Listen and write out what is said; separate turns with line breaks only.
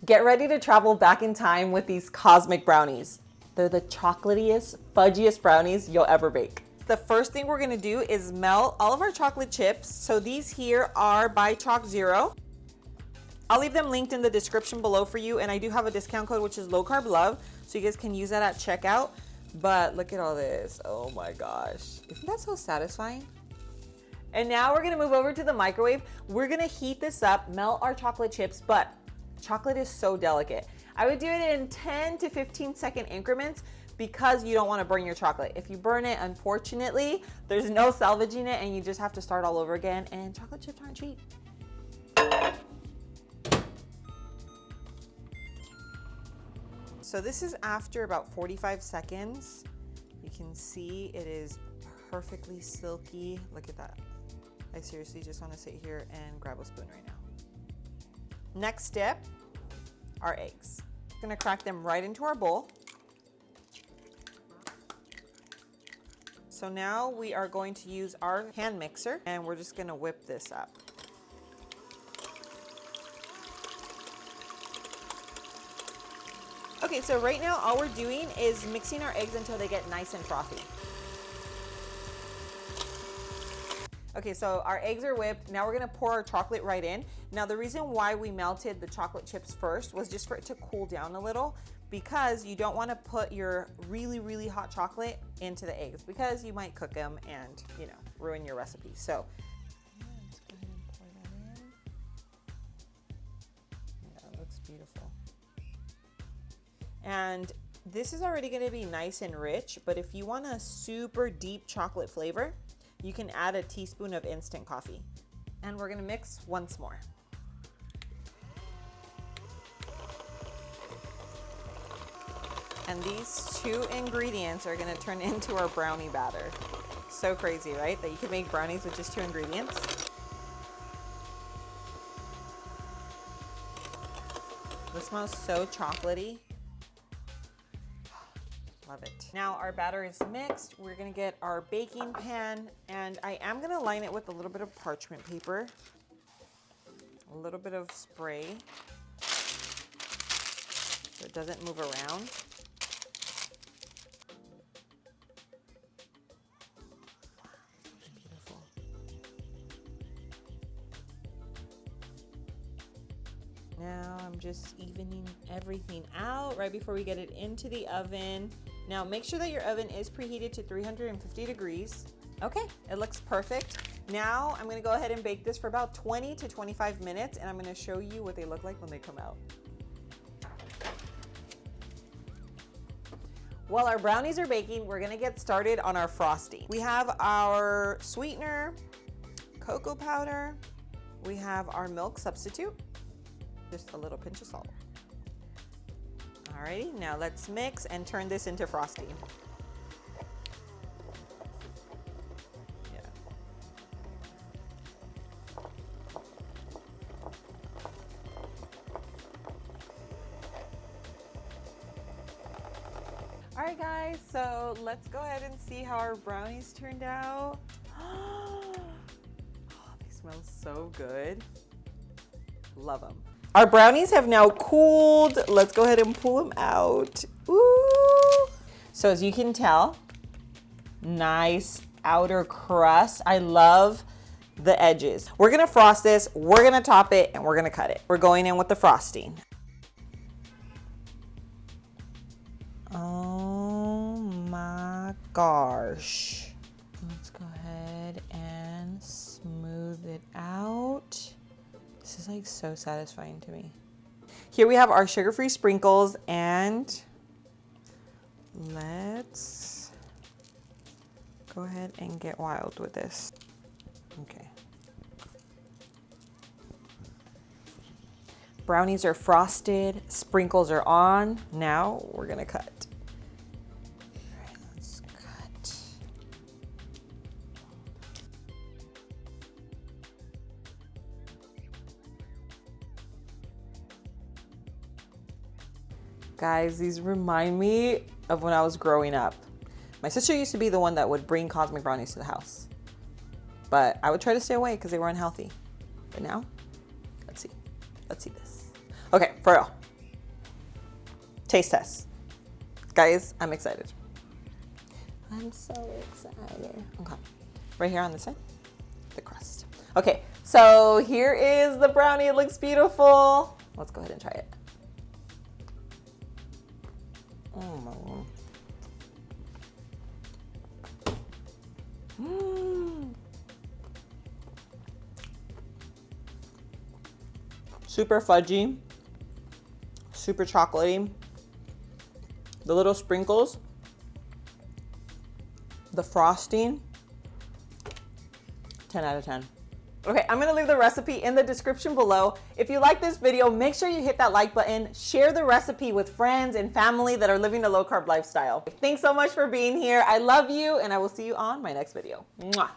Get ready to travel back in time with these cosmic brownies. They're the chocolatiest, fudgiest brownies you'll ever bake. The first thing we're gonna do is melt all of our chocolate chips. So these here are by ChocZero. I'll leave them linked in the description below for you, and I do have a discount code which is low carb love, so you guys can use that at checkout. But look at all this. Oh my gosh. Isn't that so satisfying? And now we're gonna move over to the microwave. We're gonna heat this up, melt our chocolate chips, but chocolate is so delicate. I would do it in 10 to 15 second increments because you don't wanna burn your chocolate. If you burn it, unfortunately, there's no salvaging it and you just have to start all over again, and chocolate chips aren't cheap. So this is after about 45 seconds. You can see it is perfectly silky. Look at that. I seriously just want to sit here and grab a spoon right now. Next step, our eggs. I'm gonna crack them right into our bowl. So now we are going to use our hand mixer and we're just gonna whip this up. Okay, so right now all we're doing is mixing our eggs until they get nice and frothy. Okay, so our eggs are whipped. Now we're gonna pour our chocolate right in. Now the reason why we melted the chocolate chips first was just for it to cool down a little, because you don't wanna put your really, really hot chocolate into the eggs because you might cook them and, you know, ruin your recipe. So let's go ahead and pour that in. Yeah, it looks beautiful. And this is already gonna be nice and rich, but if you want a super deep chocolate flavor, you can add a teaspoon of instant coffee. And we're gonna mix once more. And these two ingredients are gonna turn into our brownie batter. So crazy, right? That you can make brownies with just two ingredients. This smells so chocolatey. Love it. Now our batter is mixed. We're gonna get our baking pan, and I am gonna line it with a little bit of parchment paper, a little bit of spray, so it doesn't move around. Beautiful. Now I'm just evening everything out right before we get it into the oven. Now make sure that your oven is preheated to 350 degrees. Okay, it looks perfect. Now I'm gonna go ahead and bake this for about 20 to 25 minutes, and I'm gonna show you what they look like when they come out. While our brownies are baking, we're gonna get started on our frosting. We have our sweetener, cocoa powder, we have our milk substitute, just a little pinch of salt. Alrighty, now let's mix and turn this into frosting. Yeah. Alright guys, so let's go ahead and see how our brownies turned out. Oh, they smell so good. Love them. Our brownies have now cooled. Let's go ahead and pull them out. Ooh. So as you can tell, nice outer crust. I love the edges. We're gonna frost this, we're gonna top it, and we're gonna cut it. We're going in with the frosting. Oh my gosh. Let's go ahead and smooth it out. This is like so satisfying to me. Here we have our sugar-free sprinkles, and let's go ahead and get wild with this. Okay. Brownies are frosted, sprinkles are on. Now we're gonna cut. All right, let's cut. Guys, these remind me of when I was growing up. My sister used to be the one that would bring cosmic brownies to the house, but I would try to stay away because they were unhealthy. But now, let's see this. Okay, for real, Taste test. Guys, I'm excited. I'm so excited. Okay, right here on this side, the crust. Okay, so here is the brownie. It looks beautiful. Let's go ahead and try it. Oh my God. Super fudgy, super chocolatey. The little sprinkles, the frosting, 10 out of 10. Okay, I'm gonna leave the recipe in the description below. If you like this video, make sure you hit that like button, share the recipe with friends and family that are living a low carb lifestyle. Thanks so much for being here. I love you, and I will see you on my next video. Mwah.